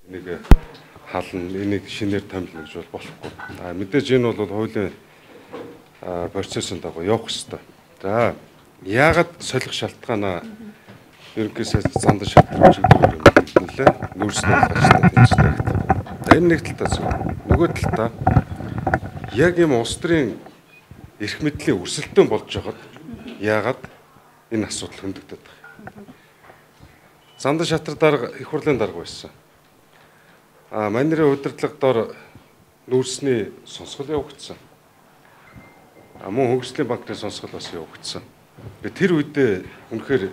нэг хална, энийг шинээр томилно гэж болохгүй. Мэдээж энэ бол хуулийн процессын дагуу явах ёстой. За яагаад солих шалтгаанаа ерөнхий сайд зан шалтгаан чиглэл юм нэлээ нүүрсний хаштай тэмцдэг. Энэ нэг талаас нөгөө талдаа яг юм улс төрийн эрх мэдлийн өрсөлдөөн болж байгаад яагаад энэ асуудал хөндөгдөд байгаа. Зандан шатар дарга их хурлын дарга байсан. Манерын удирдлага дор нүүрсний сонсгол явагдсан. Мөн хөгжлийн банкны сонсгол бас явагдсан. Тэр үедээ үнэхээр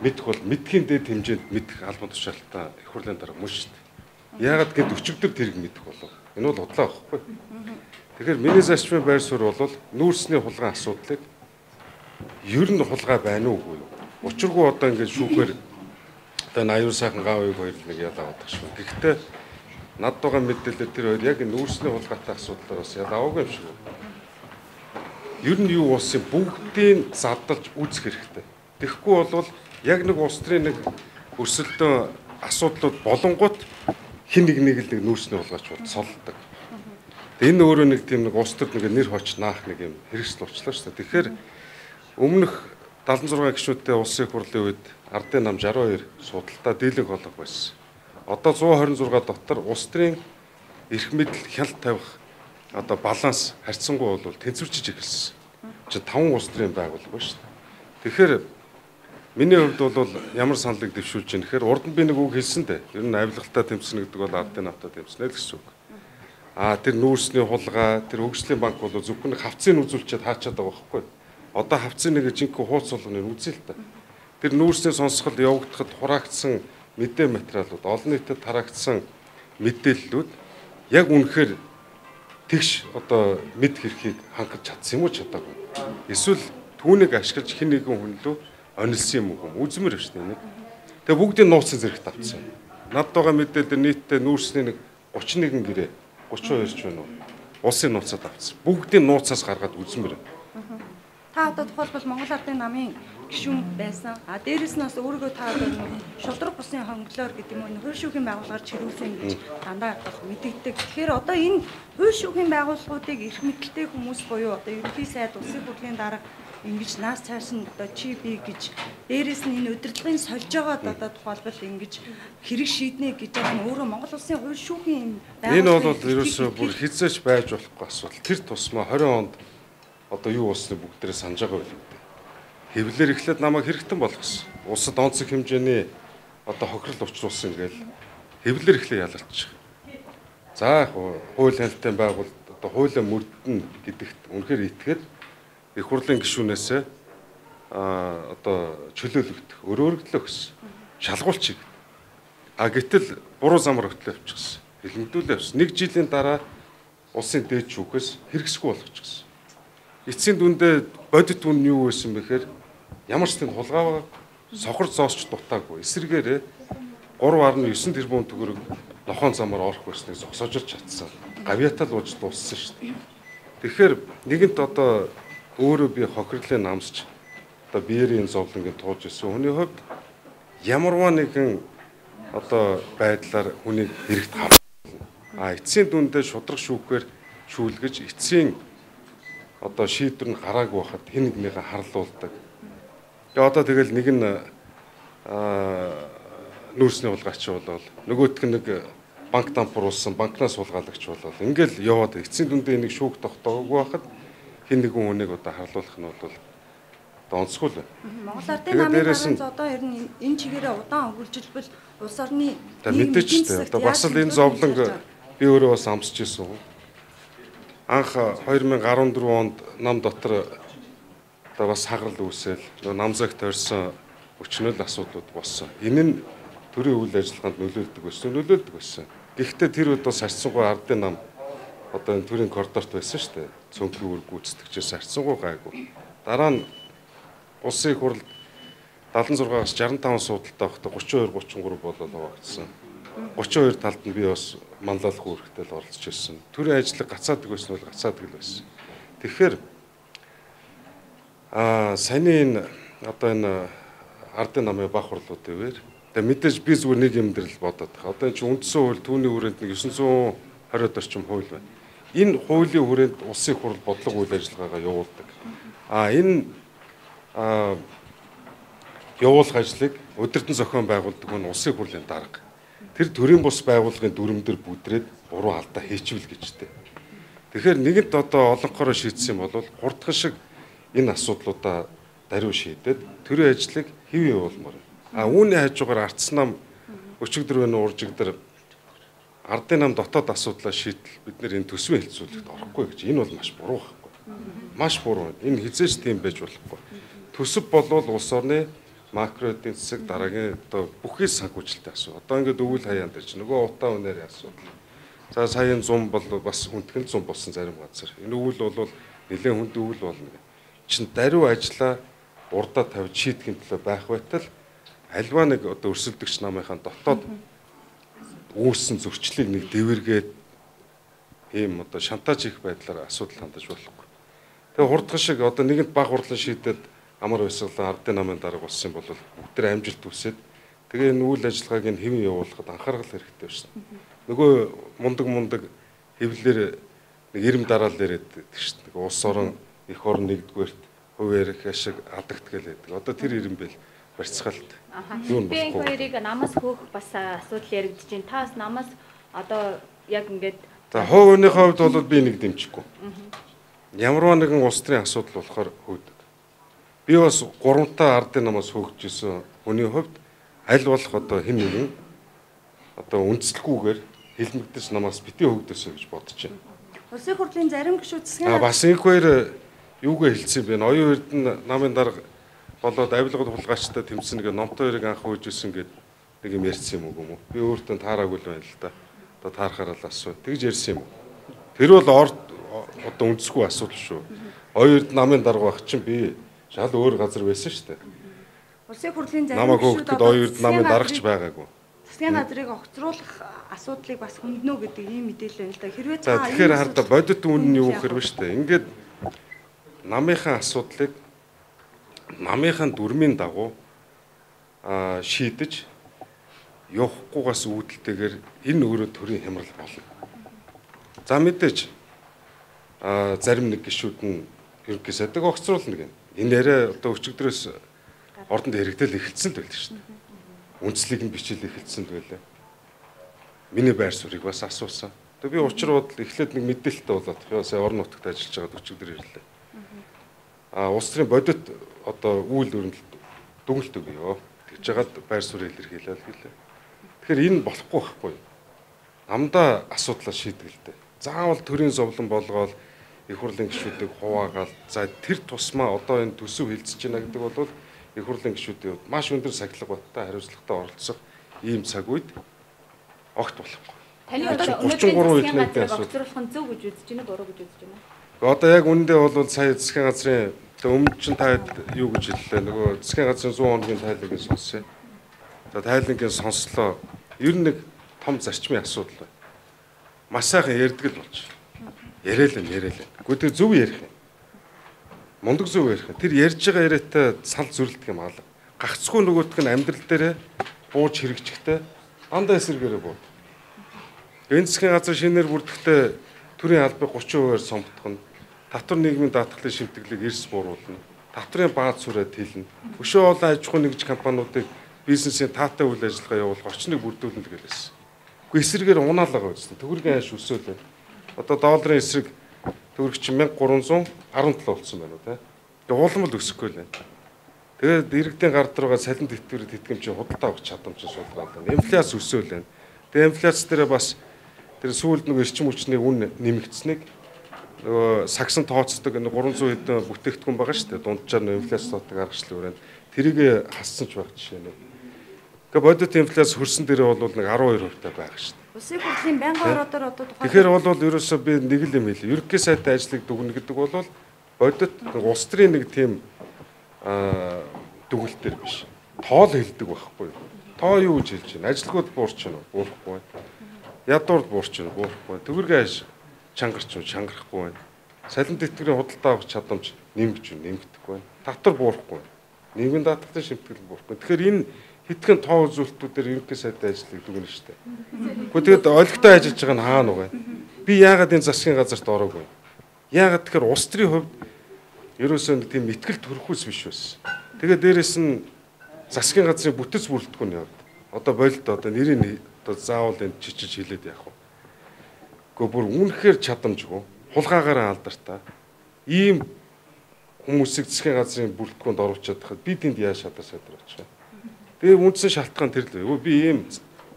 мэдэх бол мэдхийн дэд хэмжээнд мэдэх албан тушаалтаа их хурлын дарга мөн шүү дээ. Яагаад гэвэл өчигдөр тэрийг мэдэх болов. Энэ бол удлаа байхгүй. Тэгэхээр миний зарчмын байр суурь бол нүүрсний хулгайн асуудлыг ер нь хулгай байна уугүй юу? Учиргүй одоо ингэж шүүхээр одоо аюур сайхан гавыг хоёр нэг ялаа авах шүү. Гэхдээ над байгаа мэдээлэл тэр хоёр яг нүүрсний хулгайтай асуудлаар бас ялаа аваагүй юм шиг. Ер нь юу болсон бүгдийг задалж үзэх хэрэгтэй. Тэгэхгүй бол яг нэг улс төрийн нэг өрсөлдөөн асуудлууд болонгууд хин нэг л нүүрсний хулгайч бол солдог. Энэ өөрөө нэг тийм нэг улс төрд нэг нэр хоч наах нэг юм хэрэгсэл болчлаа шүү дээ. Тэгэхээр өмнөх 76 гишүүдтэй улсын хурлын үед ардын нам 62 судалтаа дийлэнх олох байсан. Одоо 126 дотор улс төрийн эрх мэдэл хяналт тавих одоо баланс харьцангуй бол тэнцвэрчиж эхэлсэн. Чи 5 улс төрийн байгууллага шүү дээ. Тэгэхээр миний хувьд бол ямар саналыг дэвшүүлж байна гэхээр урд нь би нэг үг хэлсэн дээ. Ер нь авилгалтаа тэмцэнэ гэдэг бол ардын намтаа тэмцэнэ л гэсэн үг. Тэр нүүрсний хулгай, тэр хөгжлийн банк бол зөвхөн хавцыг үзүүлчихэд хаачаад байгаа байхгүй. Одоо хавцын нэг жинхэнэ хууц болгоныг үзээ л та. Тэр нүүрсний сонсгол явагдахад хураагдсан мэдээ материалууд, олон нийтэд тараагдсан мэдээллүүд яг үнэхээр тэгш одоо мэд хэрхийг хангаж чадсан юм уу чадаагүй. Эсвэл түүнийг ашиглаж хэн нэгэн хүн лөө онилсан юм уу? Үзмэр шүү дээ нэг. Тэгээ бүгдийг нууцсан зэрэгт авцсан. Над байгаа мэдээлэл нийтдээ нүүрсний нэг 31 гэрээ 32 ч байна уу? Улсын нууцад авцсан. Бүгдийг нууцаас гаргаад үзмэр. Та одоо тухайлбал Монгол Ардын намын гишүүн байсан. Дээрээс нь бас өөрийгөө та одоо шудраг бусын хонглоор гэдэг юм уу хууль шүүхийн байгууллагаар чирүүлсэн гэж дандаа бас мэдэгддэг. Тэгэхээр одоо энэ хууль шүүхийн байгууллагуудыг эрх мэдэлтэй хүмүүс буюу одоо ерөнхий сайд улсын хурлын дарга ингэж наас цааш нь одоо чи би гэж дээрээс нь энэ удирдлагын сольж байгаад одоо тухайлбал ингэж хэрэг шийднэ гэж байгаа нь өөрөө Монгол улсын хууль шүүхийн байгууллага. Энэ бол ерөөсөө бүр хязгаарч байж болохгүй асуудал. Тэр тусмаа 20 онд одоо юу болсныг бүгдээрээ санаж байгаа байл. Хэвлэлээр эхлээд намайг хэрэгтэн болгосон. Улсад онцлог хэмжээний одоо хохирол учруулсан ингээл хэвлэлээр эхлээ ялалчих. За хууль хяналтын байгууллага одоо хуулиа мөрдөн гэдэгт үнэхээр итгэхэд их хурлын гишүүнээсээ одоо чөлөөлөгдөх, өрөөргөлөө гэсэн. Шалгуулчих. Гэтэл буруу замаар хөтлөө явчихсан. Хилмигдүүлээ явсан. 1 жилийн дараа улсын дээд шүүхээс хэрэгсгүй болгочихсон. Эцсийн дүндээ бодит үн юу байсан бэхээр ямар ч тийм хулгай сохор зоосч дутаагүй. Эсэргээрээ 3.9 тэрбум төгрөг нохоон замаар орох байсныг зогсоожирч чадсан. Гавьятал ууж дууссан шүү дээ. Тэгэхээр нэгэнт одоо өөрөө би хохирлын намсч одоо биеэрийн зовлонгийн тууж исэн хүний хувьд ямарваа нэгэн одоо байдлаар хүнийг хэрэгт харуулна. Эцсийн дүндээ шудраг шүүхээр шүүлгэж эцсийн одоо шийдвэр нь гараагүй байхад хэн нэгнийхээ харлуулдаг. Тэгээ одоо тэгэл нэг нь нүүрсний хулгайч бол нөгөөх нь нэг банк дампууруулсан банкнаас суулгаалагч бол ингээл яваад эцсийн дүндээ нэг шүүх тогтоогүй байхад хэн нэгэн хүнийг одоо харлуулах нь бол одоо онцгүй л байна. Монгол Ардын намын гаранц одоо ер нь энэ чигээрээ удаан хөгжилбэл улс орны мэдээж дээ. Одоо бас л энэ зовлон би өөрөө бас амсч ирсэн. Анх 2014 онд нам дотор одоо бас хагарал үүсэл намзагт орсон өчнөл асуудлууд болсон. Энэ нь төрийн үйл ажиллагаанд нөлөөлдөг байсан. Гэхдээ тэр үед бас харьцангуй ардын нам одоо энэ төрийн коридорт байсан шүү дээ. Цөмхний үр гүйцэтгэгчээс харьцангуй гайгүй. Дараа нь улсын их хурлд 76-аас 65 судалтай байхдаа 32-33 болол хуваагдсан. 32 талд нь би бас манлайлах үүрэгтэй л оролцож ирсэн. Төрийн ажлыг гацаадаг байсан бол гацаадаг л байсан. Тэгэхээр саяны энэ одоо энэ ардын намын бах хурлуудын үеэр Тэгээ мэдээж би зүгээр нэг юм дээр л бодоод байгаа. Одоо энэ чинь үндсэн хууль түүний хүрээнд нэг 920 орчим хууль байна. Энэ хуулийн хүрээнд улсын хурал бодлого үйл ажиллагаагаа явуулдаг. Энэ явуулах ажлыг удирдан зохион байгуулдаг нь улсын хурлын дарга. Тэр төрийн бус байгууллагын дүрмээр бүдрээд буруу алдаа хийчихвэл гэжтэй. Тэгэхээр нэгэнт одоо олонхороо шийдсэн юм бол хурдхан шиг энэ асуудлуудаа даруй шийдээд төрийн ажлыг хэвэн явуулмаар. Үүний хажуугаар ардс нам өчигдөр байна уржигдөр ардын нам дотоод асуудлаа шийдэл бид нэр энэ төсвийн хэлцүүлэгт орохгүй гэж энэ бол маш буруу байхгүй. Маш буруу. Энэ хизээч тийм байж болохгүй. Төсөв болвол улс орны макро эдийн засаг дараагийн одоо бүхий санхүүжилтийн асуудал. Одоо ингээд өвөл хаяан дээр чинь нөгөө утаа үнээрийн асуудал. За саяын 100 бол бас хүндхэн 100 болсон зарим газар. Энэ өвөл бол нэлээд хүнд өвөл болно. Чин даруй ажиллаа урдаа тавьж шийдэхин төлөө байх байтал альва нэг одоо өрсөлдөгч намынхаа дотоод үүссэн зөрчлийг нэг дэвэргээд ийм одоо шантаж хийх байдлаар асуудал хандаж болохгүй. Тэгээ хурдхан шиг одоо нэгэнт баг хурлан шийдээд амар баясгалан ардын намын дарга болсон бол бүгдээ амжилт үсээд тэгээ энэ үйл ажиллагааг нь хэвэн явуулахад анхаарал хэрэгтэй байна. Нөгөө мундаг хэвлэлээр нэг ирэм дараал яриад байдаг шүү дээ. Улс орон эх орн нэгдүгээрт хувь ярих ашиг адагт гэлээдэг. Одоо тэр ирэм бэл барьцгаалт. Би энэ хоёрыг намаас хөөх бас асуудал яригдж байна. Та бас намаас одоо яг ингээд за хувь хүний хувьд бол би нэг дэмжихгүй. Ямарваа нэгэн улс төрийн асуудал болохоор хөөдөг. Би бас гурамтаа ардын намаас хөөгж исэн хүний хувьд аль болох одоо хэн нэгэн одоо үндэслэлгүйгээр хэлмэгдэж намаас битгий хөөгдөөсэй гэж бодож байна. Улсын хурлын зарим гишүүд засгийн бас энэ хоёр юугээ хэлсэн бэ? Оюун эрдэнэ намын дарга болоод авилгад хулгайчтай тэмцэн нэг номтой хоёрыг анх хөөж исэн гэд нэг юм ярьсан юм уу? Би өөртөө таараагүй л байна л да. Одоо таарахаар л асуу. Тэгж ярьсан юм уу? Тэр бол одоо үндэсгүй асуудал шүү. Оюун эрдэнэ намын дарга баг чинь би шал өөр газар байсан шүү дээ. Улсын хурлын зарим намайг хөөгдөд оюун эрдэнэ намын даргач байгаагүй. Засгийн газрыг огцруулах асуудлыг бас хөндлөнө гэдэг ийм мэдээлэл байна л да. Хэрвээ та тэгэхээр хараа бодит үн нь юу хэрвэ шүү дээ. Ингээд намынхаа асуудлыг намынхаа дүрмийн дагуу шийдэж явахгүйгаас үүдэлтэйгээр энэ өөрөө төрийн хямрал болно. За мэдээж зарим нэг гишүүд нь ерөнхий сайдыг огцруулна гэнэ. Энэ яриа одоо өчигдрөөс ордонд хэрэгтэл эхэлсэн л байлаа шүү дээ. Үндслийг нь бичил эхэлсэн л байлаа. Миний байр суурийг бас асуусан. Тэгээ би учир бодол эхлээд нэг мэдээлэлтэй болоод сая орон нутагт ажиллаж байгаад өчигдөр ирлээ. Улс төрийн бодит одоо үйл өрнөлт дүгнэлт өгөө. Тэгж жагаад байр суурийг илэрхийлээ л гэлээ. Тэгэхээр энэ болохгүй байхгүй юу? Намдаа асуудлаа шийдгэлтэй. Заавал төрийн зовлон болгоол их хурлын гишүүдийг хуваагаал. За тэр тусмаа одоо энэ төсөв хилцэж байна гэдэг бол их хурлын гишүүдийн маш өндөр сахилга баттай хариуцлагатай оролцох ийм цаг үед огт болохгүй. Таны одоо өнөөдрийн засгийн газрыг огцруулах нь зөв гэж үзэж байна уу, буруу гэж үзэж байна уу? Одоо яг үүндээ бол сая засгийн газрын өмнө чинь та юу гэж хэллээ. Нөгөө засгийн газрын 100 хоногийн тайлбарыг сонссон. За тайлбарыг сонслоо. Ер нь нэг том зарчмын асуудал байна. Маш сайхан ярьдаг л болж. Яриалаа. Гэхдээ тэр зөв ярих юм. Мундаг зөв ярих. Тэр ярьж байгаа яриатай сал зүрлдэг юм аа. Гагцгүй нөгөөтг нь амьдрал дээрээ бууж хэрэгжихтэй дандаа эсэргээрээ бууд. Энэ засгийн газар шинээр бүрдэхдээ төрийн албыг 30%-аар сомбдох нь татвар нийгмийн даатгалын шимтгэлийг эрс бууруулна. Татврын бааз сүрээд хэлнэ. Өшөө олон аж ахуйн нэгж компаниудыг бизнесийн таатай үйл ажиллагаа явуулах орчныг бүрдүүлнэ гэлээсэн. Гэхдээ эсрэгээр унаалгаа үзсэн. Төгрөгийн ааш өсөөл байна. Одоо долларын эсрэг төгрөг чинь 1317 болсон байна уу те. Тэгээ уулмал өсөхгүй л байна. Тэгээд иргэдийн гард руугаа салин тэтгэврийн тэтгэмжийн худалдаа авах чадамжаас шалтгаалаад инфляц өсөөл байна. Тэгээ инфляц дээр бас тэр сүүлд нэг эрчим хүчний үн нэмэгдсэнийг нөгөө сагсан тооцдог 300 хэдэн бүтээгдэхүүн байгаа шүү дээ. Дунджаар нь инфляц тооцдог аргачлал өрөөнд тэрийг хассан ч байх жишээ нэ. Тэгээ бодит инфляц хөрсөн дээрээ бол нэг 12% таа байх шүү дээ. Улсын хурлын байнгын ороод одоо тухайн тэгэхээр бол ерөөсөө би нэг л юм хэлээ. Ерөнхий сайдын ажлыг дүгнэ гэдэг бол бодит улс төрийн нэг тийм дүгнэлтээр биш. Тоол хэлдэг байхгүй юу? Тоо юу гэж хэлж байна? Ажилгууд буурч байна уу? Буурахгүй байна. Ядуурд буурч байна уу? Буурахгүй байна. Төгрөгийн ааш чангарч уу? Чангарахгүй байна. Салин тэтгэврийн худалдаа авах чадамж нэмэгч үү? Нэмэгдэхгүй байна. Татвар буурахгүй байна. Нийгмийн даатгалын шимтгэл буурахгүй. Тэгэхээр энэ хитгэн тоо үзүүлэлтүүдээр ерөнхий сайдын ажлыг дүгнэ шүү дээ. Гэхдээ тэгэд олигтой ажиллаж байгаа нь хаана вэ? Би яагаад энэ засгийн газарт ороогүй? Яагаад тэгэхээр улс төрийн хувьд ерөөсөө нэг тийм итгэл төрөхүйс биш байсан. Тэгээд дээрэс нь засгийн газрын бүтэц бүрэлдэхүүн явд. Одоо болид одоо нэрийг одоо заавал энэ чичиж хэлээд яах вэ? Гэхдээ бүр үнэхээр чадамжгүй, хулгаагаараа алдартай. Ийм хүмүүсийг засгийн газрын бүрэлдэхүүнд оруулчихад хахад бид энд яаж шатар сайдар болчих вэ? Тэгээ үндсэн шалтгаан тэр л вэ. Би ийм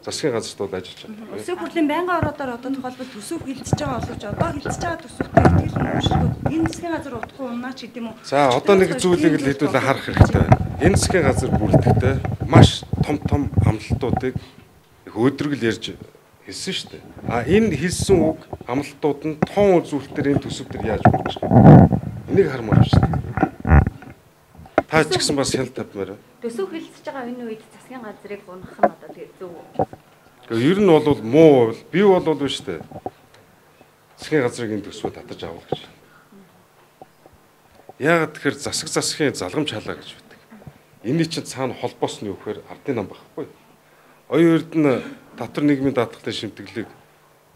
засгийн газарт бол ажиллаж чаддаг. Улсын хурлын байнгын ороодоор одоо тохиолбол төсөв хилцэж байгаа боловч одоо хилцэж байгаа төсөвтэй итгэл үнэмшилгүй энэ засгийн газар утгагүй унаа ч гэдэм үү. За одоо нэг зүйлийг л хэдүүлэн харах хэрэгтэй байна. Энэ засгийн газар бүрэлдэхтэй маш том амлалтуудыг өдрөгл ярьж хэлсэн шүү дээ. А энэ хэлсэн үг амлалтууд нь тоон үзүүлэлтээр энэ төсөв төр яаж бүрдэж байгаа. Энийг хармаар шүү дээ. Та ч гэсэн бас хял тавьмаар байна. Төсөв хилцэж байгаа энэ үед засгийн газрыг унах нь одоо тэгээ зөв үү? Гэхдээ ер нь бол муу би бол биш дээ. Засгийн газрыг энэ төсвөө татаж авах гэж. Яагаад тэгэхээр засгийн залгамж халаа гэж байдаг. Энийн чинь цаана холбоос нь юу гэхээр ардын нам багхгүй. Оюун эрдэнэ татвар нийгмийн даатгалын шимтгэлийг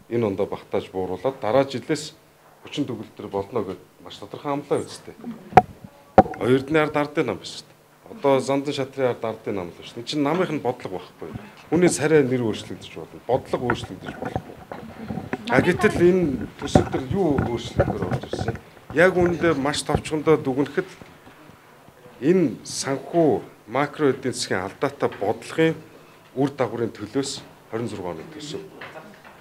энэ ондоо багтааж бууруулаад дараа жилээс хүчин төгөлдөр болно гэдээ маш тодорхой амлаа үстэй. Оюун эрдэнэ ард ардын нам биш. Одоо зандан шатрын ард ардын нам л шүү. Энд чинь намынх нь бодлого байхгүй. Хүний царай нэр өөрчлөгдөж болно. Бодлого өөрчлөгдөж болохгүй. Гэтэл энэ төсөв төр юу өөрчлөлтөөр орж ирсэн? Яг үүндээ маш товчхондоо дүгнэхэд энэ санхүү макро эдийн засгийн алдаатай бодлогын үр дагаврын төлөөс 26 оны төсөв.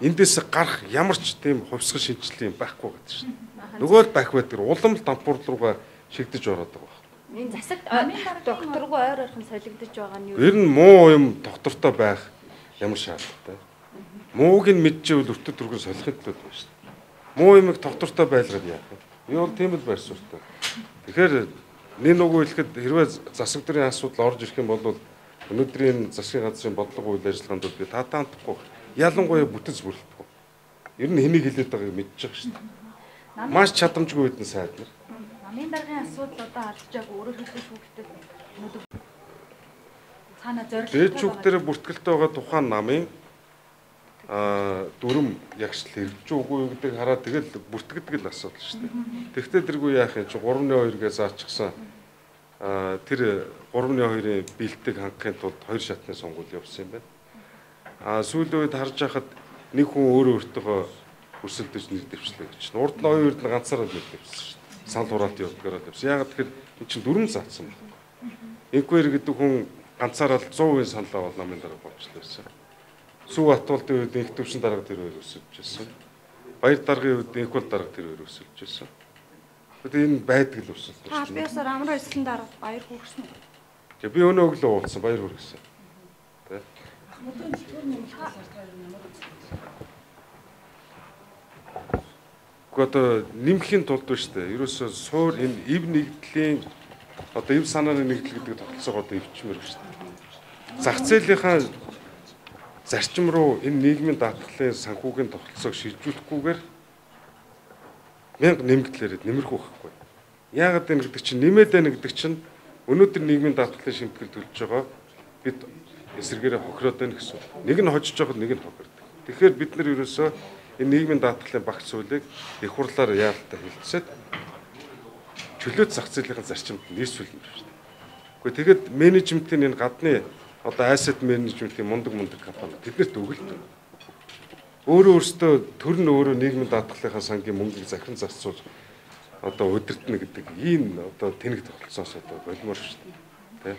Эндээс гарах ямар ч тийм хувьсгал шинжилгээ байхгүй гэдэг шин. Нөгөө л бах байдаг улам дампуур руугаа шигдэж ороод байгаа. Энэ засаг докторгүй ойр ойрхон солигдож байгаа нь юу? Ер нь муу юм доктортой байх ямар шаардлагатай. Мууг нь мэдчихвэл өртөд төргөр солихын төлөө байна шүү дээ. Муу юмыг доктортой байлгаад яах вэ? Би бол тийм л байр суурьтай. Тэгэхээр нэг нүгөө хэлэхэд хэрвээ засаг дөрийн асуудал орж ирэх юм бол өнөөдрийн засгийн газрын бодлого үйл ажиллагаанд би таатаандахгүй ялангуяа бүтэц бүрэлдэхүүн. Ер нь хэнийг хэлээд байгааг мэдчих шүү дээ. Маш чадамжгүй хэдэн сайд нар. Намын даргын асуудал одоо алдчихаг өөрөөр хэлбэл шүүгтэй өнөөдөр цаана зорилготой. Дээд шүүгтэр бүртгэлтэй байгаа тухайн намын дүрм ягшил хэрэгжиж үгүй гэдэг хараад тэгэл бүртгэдэг л асуудал шүү дээ. Тэгвэл тэргүй яах юм чи 3-2-гээ заачихсан тэр 3-2-ын бэлтгийг хангахын тулд 2 шатны сонгуул явуулсан юм байна. Сүүлийн үед харж байхад нэг хүн өөрөө өөртөө өрсөлдөж нэр дэвшлээ гэж. Урд нь оюун эрдэнэ ганцаараа нэр дэвсэн шүү дээ. Санал хураалт явуулгаараа дэвсэн. Яагаад тэгэхээр эн чинь дүрм заасан байна. Инквайр гэдэг хүн ганцаараа 100% санал аваад намын дараа болж лээсэн. Сүү Батболдын үед инх төвшин дарга тэр хоёр өсөж ирсэн. Баяр даргын үед инхвал дарга тэр хоёр өсөж ирсэн. Тэгээд энэ байдаг л өссөн. Хаалбиасаар амар өссөн дарга баяр хүргэсэн. Тэгээ би өнөө өглөө уулзсан баяр хүргэсэн. Тэ. Гэхдээ нэмэхийн тулд ба штэ. Ерөөсөө суур энэ ив нэгдлийн одоо ив санааны нэгдэл гэдэг тогтолцоог одоо ивчмээр ба штэ. Зах зээлийнхаа зарчим руу энэ нийгмийн даатгалын санхүүгийн тогтолцоог шилжүүлэхгүйгээр мянга нэмэгдлээрээ нэмэрх байхгүй. Яагаад энэ гэдэг чинь нэмээд байна гэдэг чинь өнөөдөр нийгмийн даатгалын шимтгэл төлж байгаа бид эсрэгээрээ хохироод байна гэсэн. Нэг нь хожиж байгаа нэг нь хохирдог. Тэгэхээр бид нар ерөөсөө энэ нийгмийн даатгалын багц зүйлийг их хурлаар яалтаа хэлцээд чөлөөт зах зээлийн зарчимд нийсвэлнэ шүү дээ. Гэхдээ тэгэд менежментийн энэ гадны одоо asset management-ийн мундаг компани тэднэрт өгөлт. Өөрөө өөртөө төр нь өөрөө нийгмийн даатгалынхаа сангийн мөнгийг захиран зарцуулж одоо удирдна гэдэг ийм одоо тэнэг тогтолцоос одоо болмоор шүү дээ. Тэ.